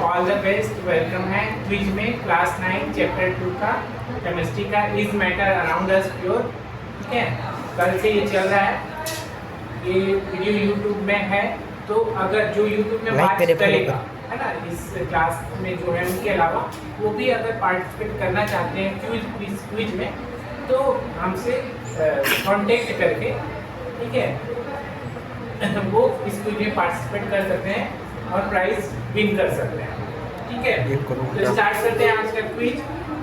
All the best, welcome है quiz में class 9 chapter 2 का केमिस्ट्री का is matter around us pure. ठीक है, कल से ये चल रहा है, ये वीडियो यूट्यूब में है, तो अगर जो यूट्यूब में बात करेगा है ना इस क्लास में जो है उनके अलावा वो भी अगर पार्टिसिपेट करना चाहते हैं क्विज में तो हमसे कांटेक्ट करके, ठीक है, वो इस क्विज में पार्टिसिपेट कर सकते हैं और प्राइज विन कर सकते हैं। ठीक है, तो स्टार्ट करते हैं आज का क्विज।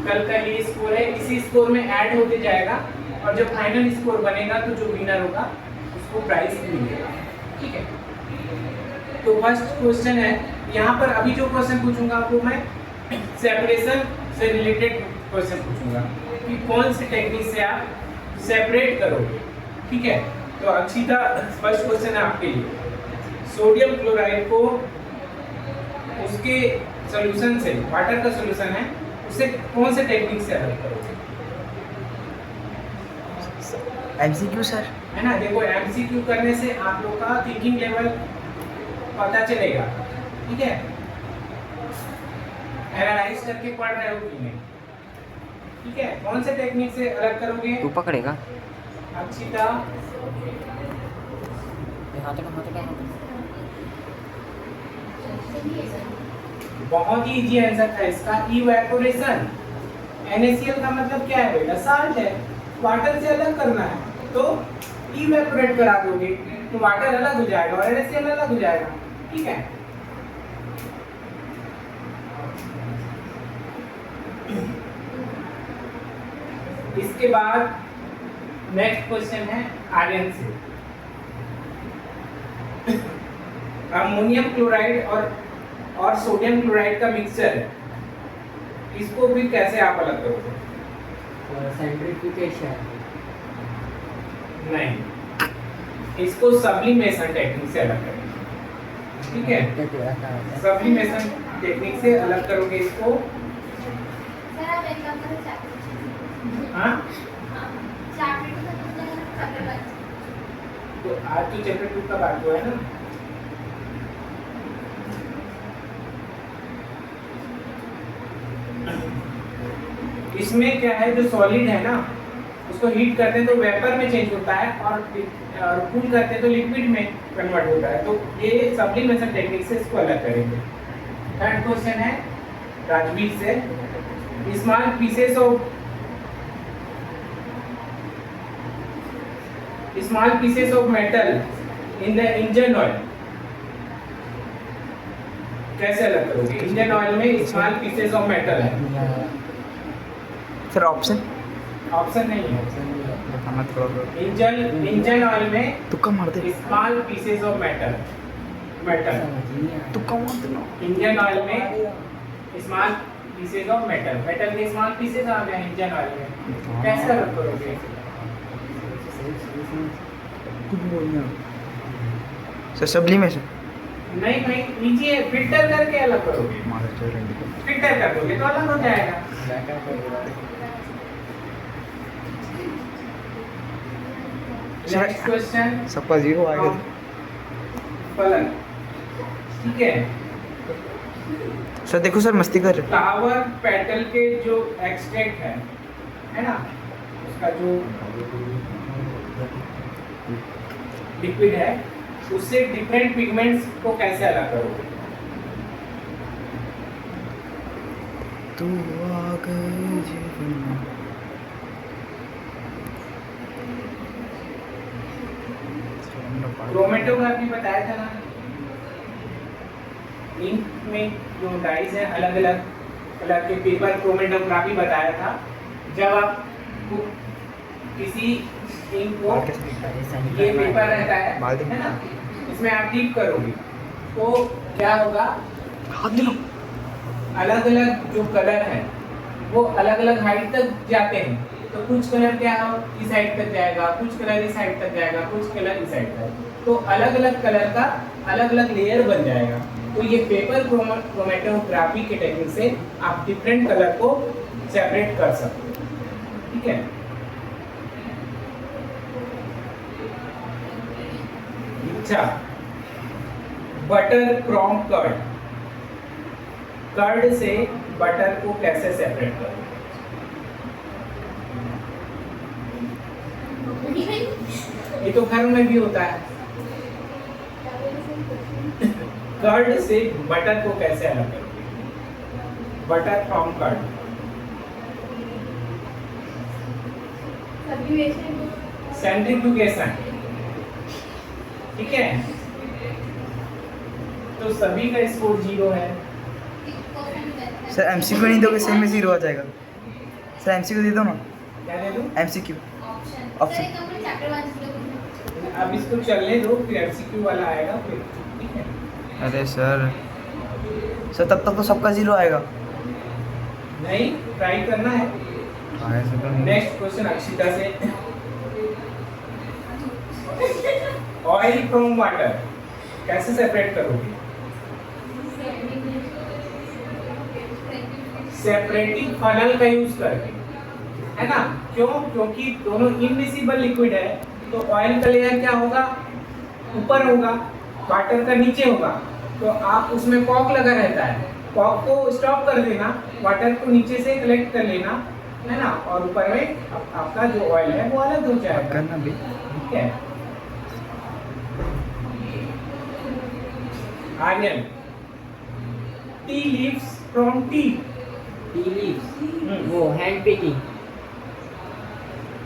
कल का ये स्कोर है, इसी स्कोर में ऐड होते जाएगा और जब फाइनल स्कोर बनेगा तो जो विनर होगा उसको प्राइज मिलेगा। ठीक है, तो फर्स्ट क्वेश्चन है यहाँ पर। अभी जो क्वेश्चन पूछूंगा आपको मैं सेपरेशन से रिलेटेड क्वेश्चन पूछूंगा कि कौन सी टेक्निक से आप सेपरेट करोगे। ठीक है, तो अक्षिता फर्स्ट क्वेश्चन है आपके लिए। सोडियम क्लोराइड को उसके सॉल्यूशन से, वाटर का सॉल्यूशन है, उसे कौन से टेक्निक से अलग करोगे? एमसीक्यू सर, है ना। देखो एमसीक्यू करने से आप लोग का थिंकिंग लेवल पता चलेगा। ठीक है, एनालाइज करके पढ़ रहे हो कि नहीं। ठीक है, कौन से टेक्निक से अलग करोगे? तू पकड़ेगा अक्षिता बहुत ही इजी आंसर था इसका, इवेपोरेशन। NaCl का मतलब क्या है बेटा? साल्ट है, वाटर से अलग करना है तो इवेपोरेट करा दोगे तो वाटर अलग हो जाएगा और NaCl अलग हो जाएगा। ठीक है, इसके बाद नेक्स्ट क्वेश्चन है आर्यन से। अमोनियम क्लोराइड और सोडियम क्लोराइड का मिक्सचर है, इसको भी कैसे आप अलग करोगे? सेंट्रीफ्यूगेशन नहीं, इसको सब्लिमेशन टेक्निक से अलग करेंगे। ठीक है, सब्लिमेशन टेक्निक से अलग करोगे इसको। हाँ, तो आज तो चैप्टर 2 का बात हुआ है ना। इसमें क्या है, जो सॉलिड है ना उसको हीट करते हैं तो वेपर में चेंज होता है और कूल करते हैं तो लिक्विड में कन्वर्ट होता है, तो ये सब्लिमेशन टेक्निक से इसको अलग करेंगे। थर्ड क्वेश्चन है राजवीर से। Small pieces of metal in the engine oil कैसे अलग करोगे? इंजन ऑयल में स्मॉल पीसेस ऑफ मेटल है। सर ऑप्शन नहीं है। इंजन ऑयल में तुक्का मार दे, स्मॉल पीसेस ऑफ मेटल तुक्का मार देना। इंजन ऑयल में स्मॉल पीसेस ऑफ मेटल के स्मॉल पीसेस आ गए इंजन ऑयल में, कैसे अलग करोगे? कुछ बोलना सर, सब्लिमेशन नहीं नीचे फिल्टर करके अलग करोगे। फिल्टर कर दोगे तो अलग हो जाएगा। नेक्स्ट क्वेश्चन सबका जीरो आएगा। फलन। ठीक है सर देखो सर, मस्ती कर रहे। फ्लावर पेटल के जो एक्सट्रैक्ट है ना, उसका जो लिक्विड है उससे डिफरेंट पिगमेंट्स को कैसे अलग करोगे? तू आ गई जीवन में। क्रोमेटोग्राफी बताया था ना, इंक में जो डाइज है अलग अलग कलर के पेपर, क्रोमेटोग्राफी बताया था। जब आप किसी इंक को, ये पेपर रहता है ना, इसमें आप डीप करोगे तो क्या होगा, अलग अलग जो कलर है वो अलग अलग हाइट तक जाते हैं, तो कुछ कलर क्या हो इस साइड तक जाएगा, कुछ कलर इस साइड तक जाएगा, कुछ कलर इस साइड तक, तो अलग अलग कलर का अलग अलग लेयर बन जाएगा। तो ये पेपर क्रोमेटोग्राफी के टेक्निक से आप डिफरेंट कलर को सेपरेट कर सकते हो। ठीक है, अच्छा, बटर क्रोम कर्ड कर्ड से बटर को कैसे सेपरेट करोगे? ये तो घर में भी होता है। कर्ड से बटर को कैसे अलग करोगे? Butter from curd. सेंट्रीफ्यूगेशन, ठीक है। तो सभी का स्कोर 0 है। सर एमसीक्यू नहीं दोगे सेम में 0 आ जाएगा। सर एमसीक्यू दे दो ना। क्या दे दूं? MCQ option. अब इसको चलने दो, फिर एमसीक्यू वाला आएगा फिर, ठीक है। अरे सर तब तक तो सबका 0 आएगा। नहीं, ट्राई करना है। ऐसे तो नहीं। नेक्स्ट क्वेश्चन अक्षिता से। ऑयल फ्रॉम वाटर कैसे सेपरेट करोगे? सेपरेटिंग फनल का यूज करके, है ना। क्यों? क्योंकि दोनों इनविजिबल लिक्विड है, तो ऑयल का लेयर क्या होगा? ऊपर होगा, वाटर का नीचे होगा। तो आप उसमें कॉक लगा रहता है, कॉक को स्टॉप कर देना, वाटर को नीचे से कलेक्ट कर लेना, है ना, और ऊपर में आपका जो ऑयल है वो अलग हो जाएगा। करना भी ठीक है। Aryan, tea leaves from tea. Tea leaves, वो हैंड पिकिंग।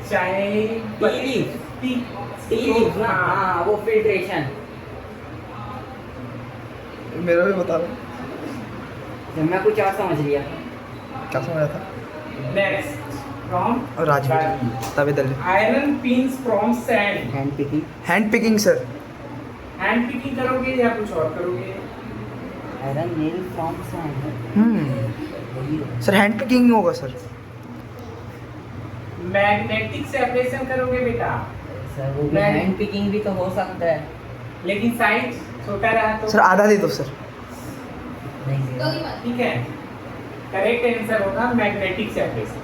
चाय tea leaves, tea tea leaves ना, हाँ वो फिल्ट्रेशन। मेरा भी बता दो। जब मैं कुछ और समझ लिया। क्या समझा था? नेक्स्ट फ्रॉम और राजवीर तबे दल iron pins from sand. Hand picking. Hand picking sir. Hand picking करोगे या कुछ और करोगे? Iron nail from sand. Sir hand picking होगा सर। मैग्नेटिक सेपरेशन करोगे बेटा, सर वो भी हैंड पिकिंग भी तो हो सकता है। लेकिन साइज छोटा रहा तो सर आधा दे दो सर। नहीं ठीक है। करेक्ट आंसर होगा मैग्नेटिक सेपरेशन।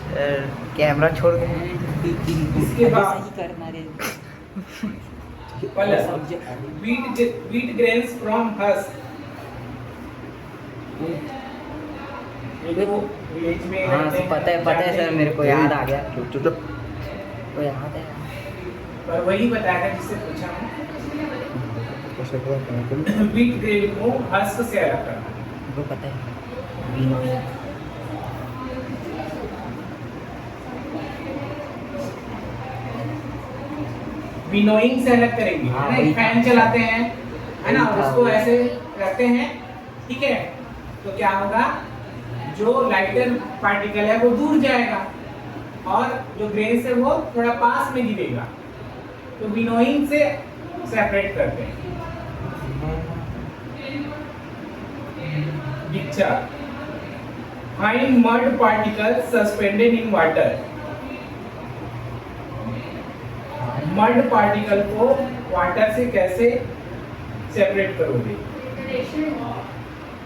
सर कैमरा छोड़ के इसके बाद सही करना रे। wheat grains from husk। ये देखो विलेज में हाँ रहते हैं, पता है सर, मेरे को याद आ गया। चुप चुप। वो याद है। पर वही बताएगा जिससे पूछा हूँ। व्हीट ग्रेन को हस्क से अलग करना। वो पता है। विनोइंग से अलग करेंगे, हाँ, है ना। वही फैन चलाते हैं, है ना, वही था, उसको वही। ऐसे रखते हैं, ठीक है। तो क्या होगा, जो लाइटर पार्टिकल है वो दूर जाएगा और जो ग्रेन से वो थोड़ा पास में गिरेगा। तो विनोइंग से सेपरेट करते हैं। Picture, fine mud particle suspended in water. Mud particle को वाटर से कैसे सेपरेट करोगे?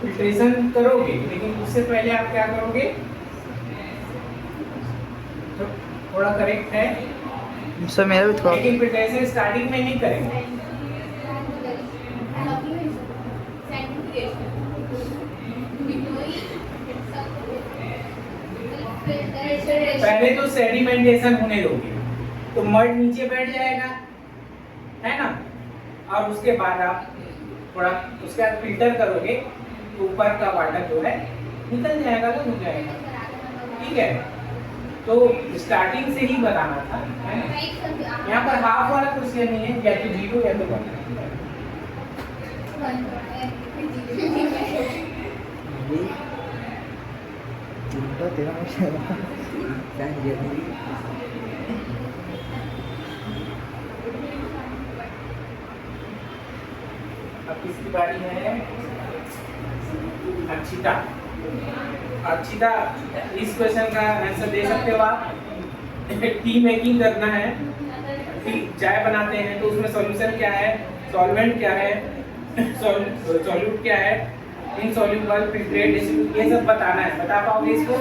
फिल्ट्रेशन करोगे, लेकिन उससे पहले आप क्या करोगे? तो थोड़ा करेक्ट है, सर मेरा भी थोड़ा। लेकिन फिल्ट्रेशन स्टार्टिंग में नहीं करेंगे। पहले तो सेडिमेंटेशन होने दोगे, तो मड नीचे बैठ जाएगा, है ना, और उसके बाद आप थोड़ा उसके बाद फिल्टर करोगे तो ऊपर का वाटर जो है निकल जाएगा, तो हो जाएगा। ठीक है। तो स्टार्टिंग से ही बताना था, है ना। यहाँ पर हाफ वाला क्वेश्चन नहीं है, या तो 0 या तो 1। तेरा अब किसकी बारी है? अक्षिता। अक्षिता, इस क्वेश्चन का आंसर दे सकते हो आप। टी मेकिंग करना है, टी चाय बनाते हैं, तो उसमें सॉल्यूशन क्या है, सॉल्वेंट क्या है, सॉल्यूट क्या है, इनसॉल्युबल, फिल्ट्रेट, ये सब बताना है। बता पाओगे इसको?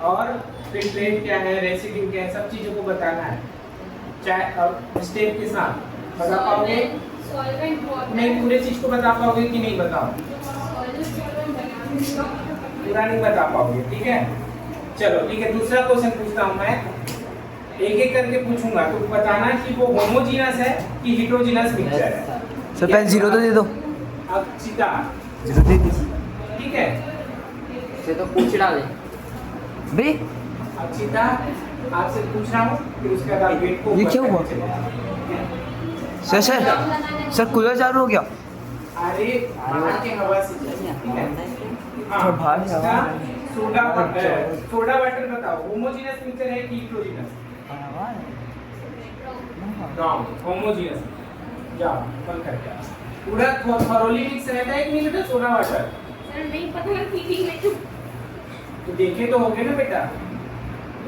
और फिल्ट्रेट क्या है, रेसिड्यू क्या है, सब चीजों को बताना है, चाहे और स्टेप के साथ। बता पाओगे? सॉल्वेंट नहीं पूरे चीज को बता पाओगे कि नहीं बताओ? पूरा नहीं बता पाओगे, ठीक है। चलो ठीक है, दूसरा क्वेश्चन पूछता हूँ मैं, एक एक करके पूछूंगा तो बताना कि वो होमोजीनस है कि हिट्रोजीनस मिक्सचर है। सर पहले जीरो तो दे दो। अक्षिता, जीरो दे दी ठीक है। से तो पूछ डाले। बे अक्षिता आपसे पूछ रहा हूँ, फिर उसके बाद आप वेट को ये ऊपर क्या हुआ? करके चले जाओ। सर सर सर कूलर चालू हो गया। अरे बाहर के हवा से चलिए, ठीक है। हाँ, तो बाहर की हवा सोडा वाटर बताओ, होमोजीनस मिक्सचर है कि हिट्रोजीनस? Wrong, homogeneous. जाओ बंद करके आओ। पूरा थॉरोली मिक्स रहता है कि नहीं रहता सोडा वाटर? सर नहीं पता पीती में तो तो देखे तो होगे ना बेटा,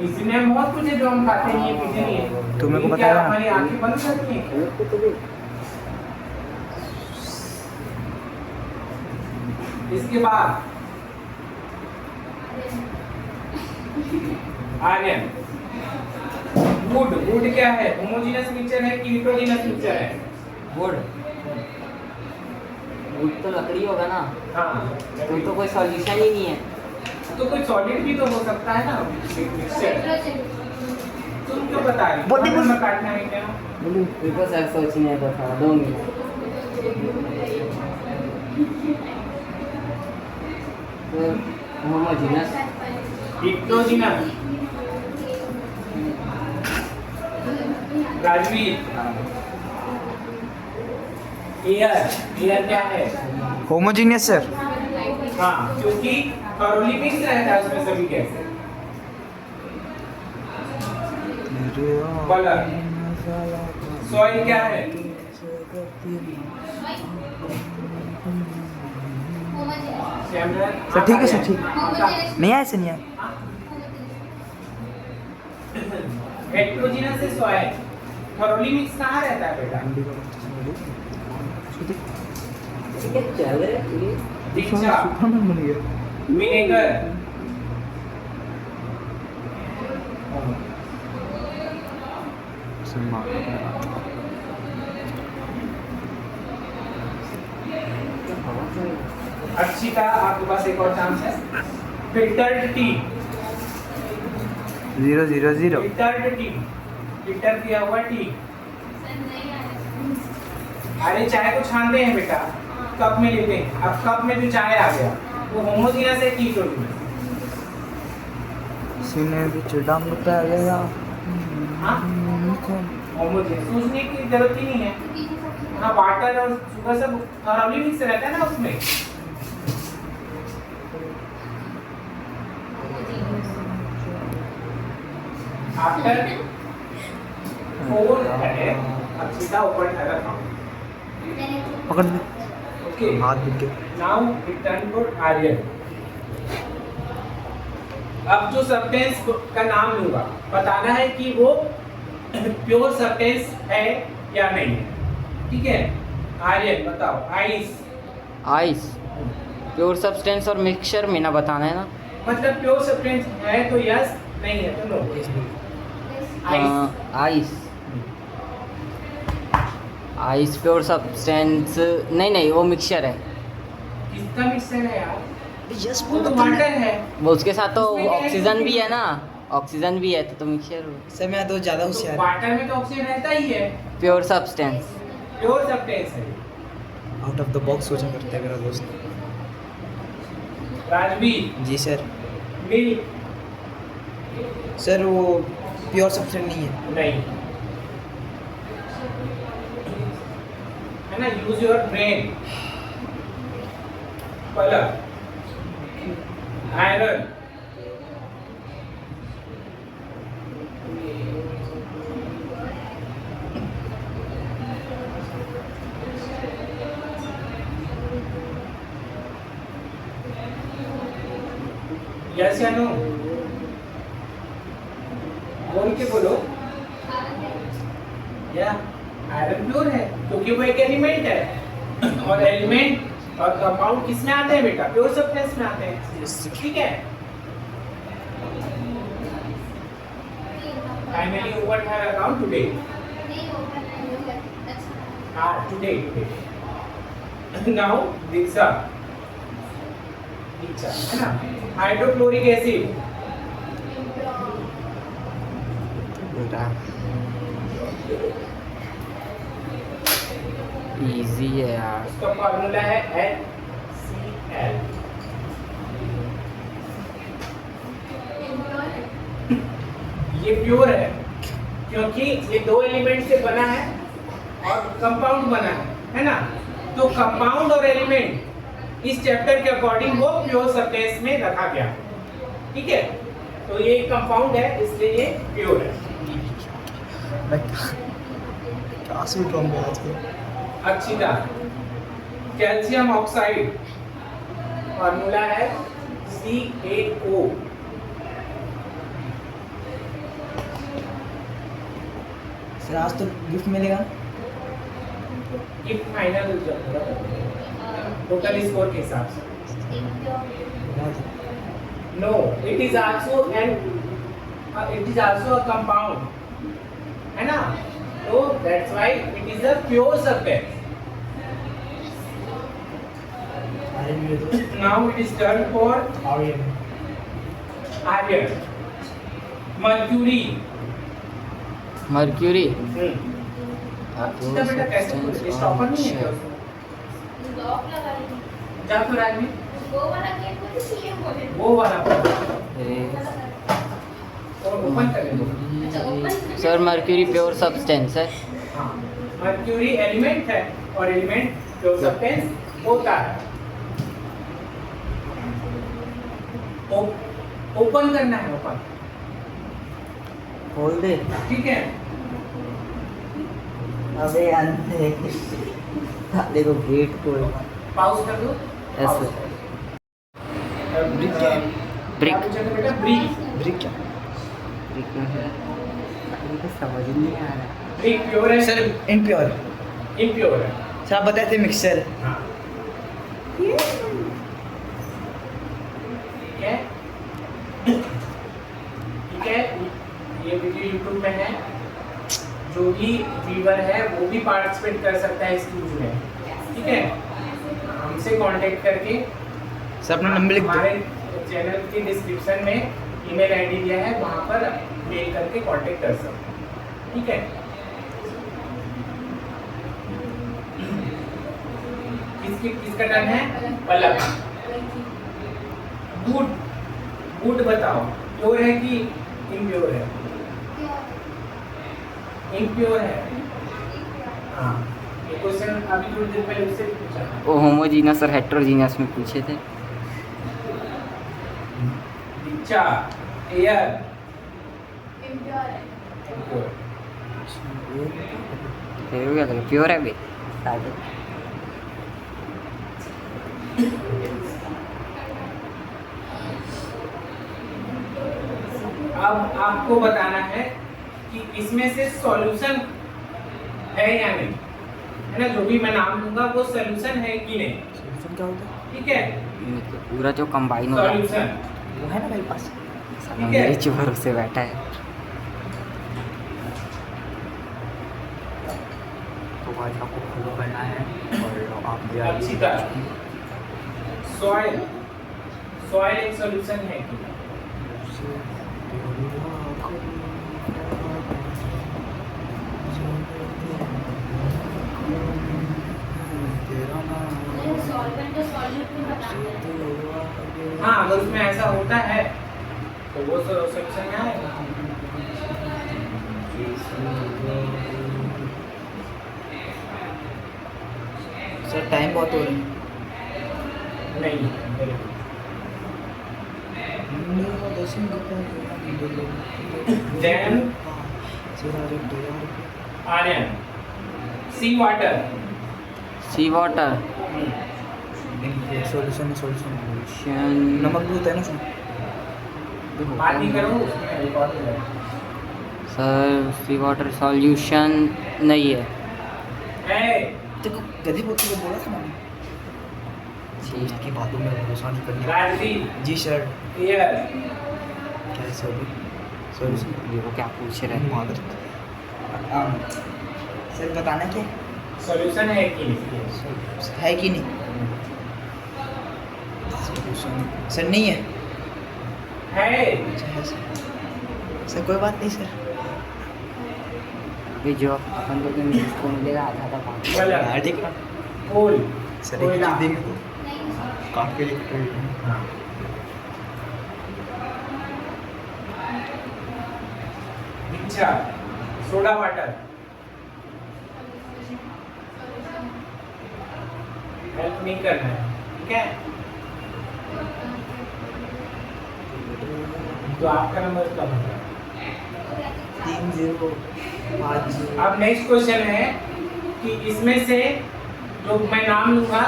इसमें हम बहुत कुछ है जो हम खाते नहीं है, पीते नहीं है। तो मेरे को लेकिन बताया क्या ना। हमारी आंखें बंद करती हैं? इसके बाद आर्यन, वुड क्या है? होमोजीनस मिक्सचर है कि हिट्रोजीनस मिक्सचर है? वुड वुड तो लकड़ी होगा ना, हाँ, तो कोई सॉल्यूशन ही नहीं है। तो कोई सॉलिड भी तो हो सकता है ना मिक्सचर। तुम क्यों बता रही हो? बोल दे, बोल। तुम्हारा काटना है क्या? मेरे को सर सोचने तो था 2 मिनट। तो होमोजीनस हिट्रोजीनस। राजवीर, एयर क्या है? Homogeneous sir. हाँ, क्योंकि थॉरोली मिक्स रहता है उसमें सभी गैस। कलर, सॉइल क्या है? सर ठीक है सर, ठीक नहीं आया सर, नहीं आया। हेट्रोजीनस है सॉइल, थॉरोली मिक्स कहाँ रहता है बेटा? क्या चल रहा है ये? दीक्षा, विनेगर, अक्षिता आपके पास एक और चांस है। Filtered T, 0 0 0। Filtered T, filter किया हुआ टी। अरे चाय को छानते हैं बेटा, कप में लेते हैं, अब कप में जो चाय आ गया वो होमोजीनस है कि हिट्रोजीनस? सीने भी चिड़ाम होता है गया। हाँ, होमोजीनस, सोचने की जरूरत ही नहीं है। हाँ, वाटर और शुगर सब थॉरोली मिक्स रहता है ना उसमें। आफ्टर 4 है, अक्षिता ऊपर ठहरा था। पकड़ ले, ओके, हाथ दिख गया। Now return to Aryan. अब जो सब्सटेंस का नाम लूंगा, बताना है कि वो प्योर सब्सटेंस है या नहीं है, ठीक है? आर्यन बताओ। आइस, आइस प्योर सब्सटेंस और मिक्सचर में ना बताना है ना। मतलब प्योर सब्सटेंस है तो यस, नहीं है तो no. Ice, ice ice pure substance नहीं, वो मिक्सचर है। किसका मिक्सचर है यार? यस वो तो वाटर है। वो उसके साथ तो उसमें क्या है? ऑक्सीजन भी है ना, ऑक्सीजन भी है तो मिक्सचर हो। सर मैं तो ज़्यादा तो होशियार। वाटर में तो ऑक्सीजन रहता ही है, प्योर सब्सटेंस। प्योर सब्सटेंस है। आउट ऑफ द बॉक्स सोचा करता है मेरा दोस्त। राजवीर, जी सर। मिल्क, सर वो प्योर सब्सटेंस नहीं है। नहीं है ना, use your brain. Colour, iron, yes या नो? बोल के बोलो। या आयरन प्योर है क्योंकि वो एक एलिमेंट है, और एलिमेंट और कंपाउंड किस में आते हैं बेटा? प्योर सब्सटेंस में आते हैं, ठीक है? फाइनली ओवर हर account today. today. Now Diksha है ना, हाइड्रोक्लोरिक एसिड इजी है यार। उसका फॉर्मूला है HCl। ये प्योर है क्योंकि ये दो एलिमेंट से बना है और कंपाउंड बना है ना। तो कंपाउंड और एलिमेंट इस चैप्टर के अकॉर्डिंग वो प्योर सब्सटेंस में रखा गया, ठीक है। तो ये कंपाउंड है इसलिए ये प्योर है। मैं क्या स्वीट होंगे आज के। अक्षिता, कैल्शियम ऑक्साइड फॉर्मूला है CaO। सर आज तो गिफ्ट मिलेगा। गिफ्ट फाइनल टोटल स्कोर के हिसाब से। No, it is also a compound, है ना। तो that's why it is a pure substance. Now it is turn for iron. Mercury. Mercury अच्छा बेटा कैसे स्टॉपर नहीं है क्या उसमें? लॉक लगा ली। जा तो राजवी वो वाला गेम को तो सीएम बोले। वो वाला और ओपन कर ले। सर मर्क्यूरी प्योर सब्सटेंस है। हाँ, मर्क्यूरी एलिमेंट है और एलिमेंट प्योर सब्सटेंस होता है। ओपन करना है, ओपन, खोल दे। ठीक है। अबे अंधे देखो गेट को पाउज कर दो। ऐसे। ब्रिक क्या है? ब्रिक। क्या पूछा था बेटा? ब्रिक। ब्रिक क्या समझ नहीं आ रहा। ब्रिक प्योर है सर इम्प्योर। इम्प्योर है। सर आप बताए थे मिक्सचर। हाँ। ठीक है, ठीक है। ये वीडियो यूट्यूब में है, जो भी व्यूअर है वो भी पार्टिसिपेट कर सकता है इस क्विज में, ठीक है। हमसे कांटेक्ट करके सर अपना नंबर लिख दो। हमारे चैनल के डिस्क्रिप्शन में ईमेल आईडी दिया है, वहाँ पर मेल करके कांटेक्ट कर सकते हैं, ठीक है। किसका टर्न है? पलक। गुड, गुड बताओ, प्योर है कि इम्प्योर है? इम्प्योर है। हाँ, ये क्वेश्चन अभी थोड़ी देर पहले उससे पूछा था। वो होमोजीनस और हेट्रोजीनस में पूछे थे। दीक्षा, एयर इम्प्योर है। इम्प्योर। फिर हो गया था प्योर है भी। अब आपको बताना है कि इसमें से सॉल्यूशन है या नहीं, है ना। जो भी मैं नाम लूंगा वो सॉल्यूशन है कि नहीं, सॉल्यूशन क्या होता है? ठीक है। मतलब पूरा जो कंबाइन हो रहा है सॉल्यूशन, वो है ना मेरे पास। साला मेरे चुभर से बैठा है। तो आज आपको फॉलो करना है और आप अक्षिता, सॉइल, सॉइल एक सॉल्यूशन है कि नहीं? सॉल्वेंट तो सॉल्यूट में बताते हैं। हाँ, अगर उसमें ऐसा होता है तो वो सॉल्यूशन में आएगा। सर टाइम बहुत हो रहा है। नहीं, then आर्यन, सी वाटर। सी वाटर सॉल्यूशन सॉल्यूशन सॉल्यूशन नमक भी होता है ना सर। बात नहीं करो, उसमें रिकॉर्ड हो जाएगा। सर सी वाटर सॉल्यूशन नहीं है। है, देखो गधी पोती को बोला था मैंने चीज की बातों में भरोसा नहीं करना। राजवी, जी सर। एयर, क्या है सर? सॉल्यूशन ये वो क्या पूछ रहे हैं? सर बताना क्या? सॉल्यूशन है कि नहीं? है कि नहीं? सर नहीं है। है। अच्छा है सर कोई बात नहीं सर। अभी जो अपन लोग इंग्लिश को मिलेगा आधा आधा पाँच। गलत। हाँ ठीक है कोल। सर एक कोयला। चीज़ देंगे तो नहीं काट के लिखते हैं। हाँ। अच्छा, सोडा वाटर। हेल्प नहीं करना है, ठीक है? तो आपका नंबर कब होगा? 305। अब नेक्स्ट क्वेश्चन है कि इसमें से जो मैं नाम लूंगा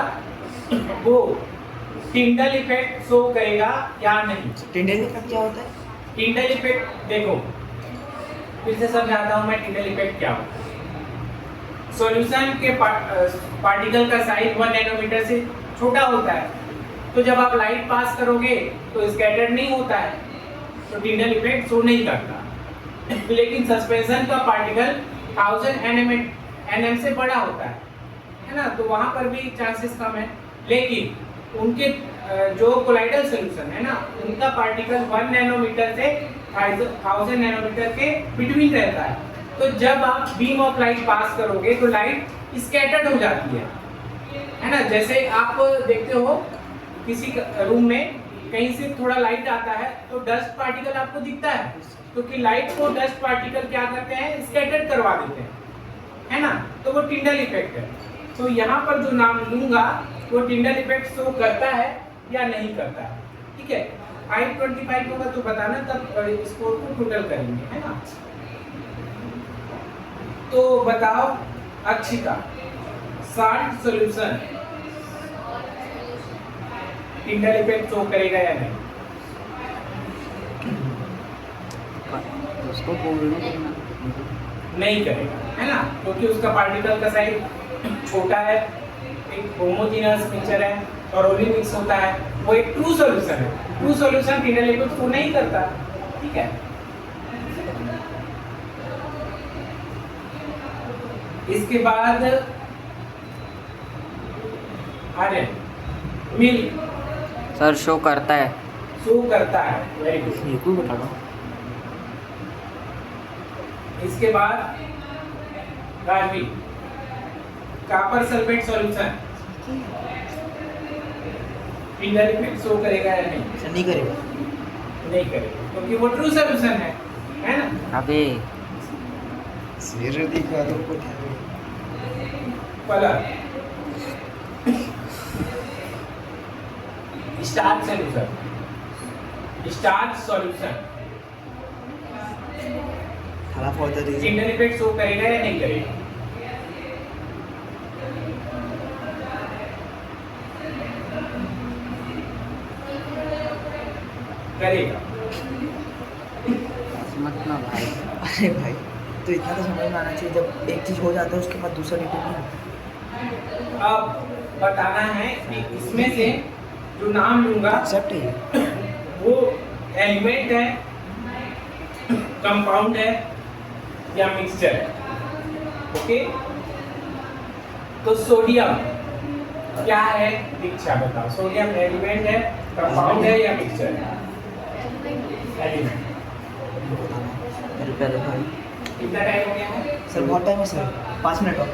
वो टिंडल इफेक्ट शो करेगा या नहीं? टिंडल का क्या होता है? टिंडल इफेक्ट देखो, फिर से समझाता हूँ मैं टिंडल इफेक्ट क्या होता है। सॉल्यूशन के पार्टिकल का साइज 1 नैनोमीटर से छोटा होता है, तो जब आप लाइट पास करोगे तो स्कैटर्ड नहीं होता है, तो टिंडल इफेक्ट शो नहीं करता। लेकिन सस्पेंशन का पार्टिकल 1000 nm से बड़ा होता है ना, तो वहाँ पर भी चांसेस कम है। लेकिन उनके जो कोलाइडल सॉल्यूशन है ना, उनका पार्टिकल 1 नैनोमीटर से 1000 नैनोमीटर के बिटवीन रहता है, तो जब आप बीम ऑफ लाइट पास करोगे तो लाइट स्कैटर्ड हो जाती है ना। जैसे आप देखते हो किसी रूम में कहीं से थोड़ा लाइट आता है तो डस्ट पार्टिकल आपको दिखता है, क्योंकि लाइट को डस्ट पार्टिकल क्या करते हैं, स्कैटर्ड करवा देते हैं, है ना, तो वो टिंडल इफेक्ट है। तो यहाँ पर जो नाम लूंगा वो टिंडल इफेक्ट शो करता है या नहीं करता है, ठीक है? 525 होगा तो बताना, तब स्कोर को टोटल करेंगे, है ना। तो बताओ Akshita, salt solution Tyndall effect show करेगा या नहीं? उसको बोलने देना। नहीं करेगा, है ना, क्योंकि उसका पार्टिकल का साइज छोटा है, एक होमोजेनस मिक्सचर है, थॉरोली मिक्स होता है, वो एक ट्रू सॉल्यूशन है। True solution Tyndall effect show नहीं करता, ठीक है? इसके बाद आर्यन, मिल्क सर शो करता है। शो करता है, वेरी गुड। ये कोई बता दो। इसके बाद Rajvi, copper sulphate solution Tyndall effect show करेगा या नहीं? सर नहीं करेगा। नहीं करेगा, क्योंकि वो ट्रू सॉल्यूशन है ना। अबे सिर दिखा दो को। Colour, starch solution, starch solution थाला for the reason. Tyndall effect show करेगा या नहीं करेगा? करेगा। मत ना भाई। अरे भाई तो इतना तो समझ में आना चाहिए, जब एक चीज हो जाता है उसके बाद दूसरा रिपीट नहीं होता। अब बताना है कि इसमें से जो नाम लूंगा एक्सेप्ट है वो एलिमेंट है, कंपाउंड है या मिक्सचर है, ओके? तो सोडियम क्या है दीक्षा बताओ? सोडियम एलिमेंट है, कंपाउंड है या मिक्सचर है? एलिमेंट। पहले भाई कितना टाइम हो गया है? सर बहुत टाइम है सर, 5 मिनट और।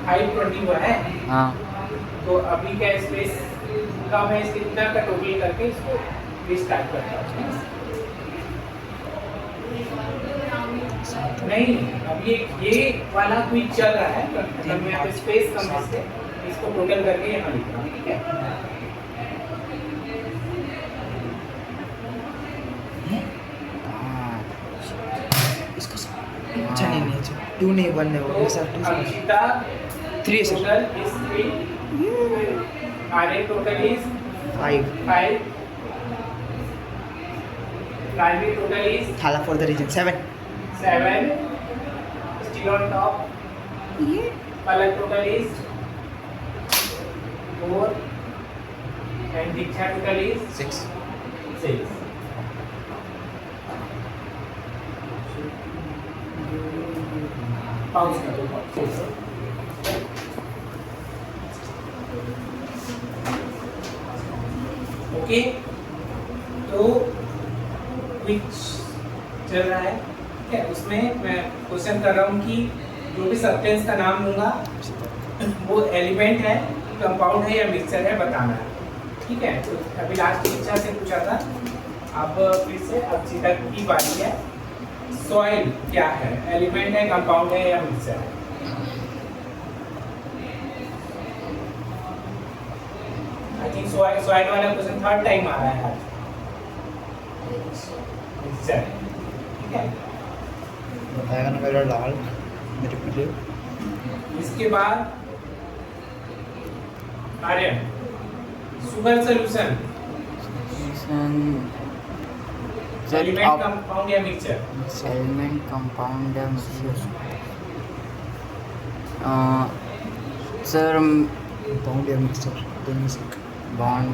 5:20 हुआ है, हाँ तो अभी का स्पेस कम है, इसके इतना का टोटल करके इसको रिस्टार्ट करता हूँ। नहीं, अभी ये वाला क्विज चल रहा है, मतलब मैं यहाँ पे स्पेस कम है इसको टोटल करके यहाँ लिख रहा हूँ, ठीक है? इसको अच्छा नहीं नहीं अच्छा 2 नहीं 1 नहीं होगा sir 2 Akshita 3 sir total is 3, Arya total is 5 5, Rajvi total is थाला for the reason 7 7, still on top. Palak total is 4 and Diksha total is 6 6. Pause कर दो, pause. ओके, तो विच चल रहा है, ठीक है। उसमें मैं क्वेश्चन कर रहा हूँ कि जो भी सब्सटेंस का नाम लूँगा वो एलिमेंट है, कंपाउंड है या मिक्सचर है बताना है, ठीक है। तो अभी लास्ट शिक्षा से पूछा था, अब फिर से अब सीधा की बारी है। सॉइल क्या है, एलिमेंट है, कंपाउंड है या मिक्सचर है? आई थिंक सॉइल वाला क्वेश्चन थर्ड टाइम आ रहा है आज। मिक्सचर, ठीक है। बताएगा ना मेरा लाल मेरे पीले। इसके बाद Aryan, sugar solution element, compound या मिक्सचर? एलिमेंट, कंपाउंड या मिक्सचर? सर कंपाउंड या मिक्सचर, दोनों में से एक। Bond,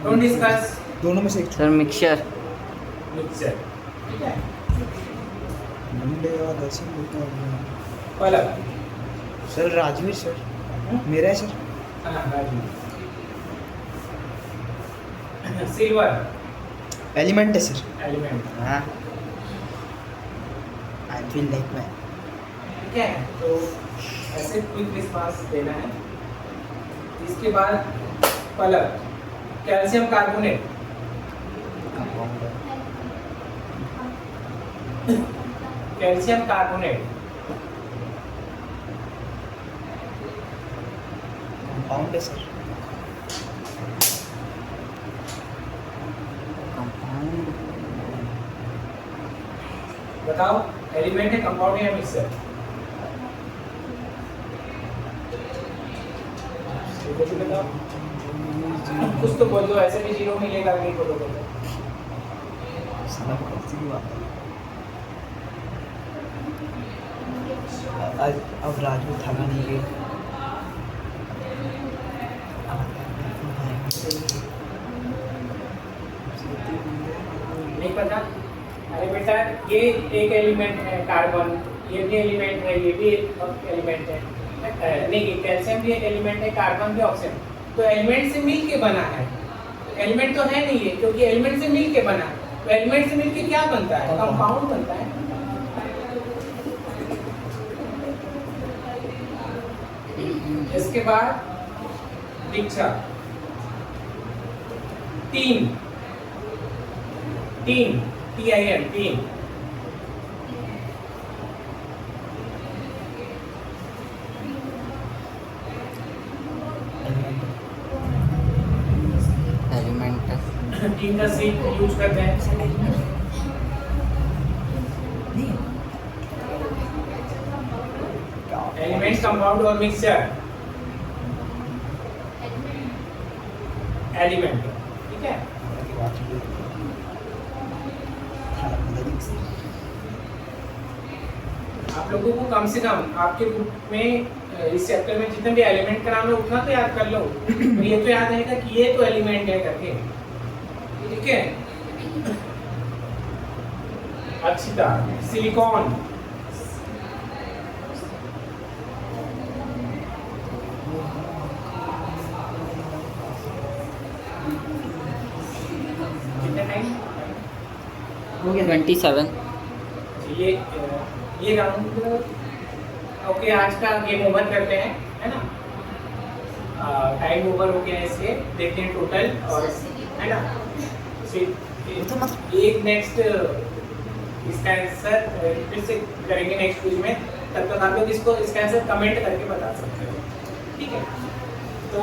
don't discuss. दोनों में से एक। Sir mixture. मिक्सचर, ठीक है। मुंडे और दर्शन बोलता हूँ। पलक, सर राजवीर सर, मेरा है सर। हाँ राजू। सिल्वर एलिमेंट है सर। एलिमेंट, हाँ, आई फील लाइक मैं। ठीक है। तो ऐसे क्विक रिस्पांस देना है। इसके बाद Palak, calcium carbonate, calcium carbonate, compound है सर। कंपाउंड, बताओ एलिमेंट है, कंपाउंड है या मिक्सचर? कुछ बताओ, कुछ तो बोल दो, ऐसे भी जीरो मिलेगा, नहीं बोलोगे तो। साला कौन-सी बात है? अब राजू थाना नहीं गई। नहीं पता? अरे बेटा, ये एक एलिमेंट है कार्बन, ये भी एलिमेंट है, ये भी एलिमेंट है। नहीं, कैल्शियम भी एलिमेंट है, कार्बन भी ऑक्सीजन, तो एलिमेंट से मिल के बना है। एलिमेंट तो है नहीं है, क्योंकि एलिमेंट से मिल के बना है। तो एलिमेंट से मिल के क्या बनता है? कंपाउंड बनता है। इसके बाद Diksha, tin, tin, TIN, tin, element, tin का सीट यूज करते हैं। एलिमेंट, कंपाउंड और मिक्सचर। एलिमेंट, ठीक है। आप लोगों को कम से कम आपके ग्रुप में इस चैप्टर में जितने भी एलिमेंट का नाम है उतना तो याद कर लो। तो ये तो याद रहेगा कि ये तो एलिमेंट है करके, ठीक है। अक्षिता, सिलिकॉन, कितने टाइम? 27। ये राउंड ओके, आज का गेम ओवर करते हैं, है ना। टाइम ओवर हो गया है, इसलिए देखते हैं टोटल, और है ना फिर एक नेक्स्ट इसका आंसर फिर से करेंगे नेक्स्ट क्विज में। तब तक आप लोग इसको इसका आंसर कमेंट करके बता सकते हो, ठीक है। तो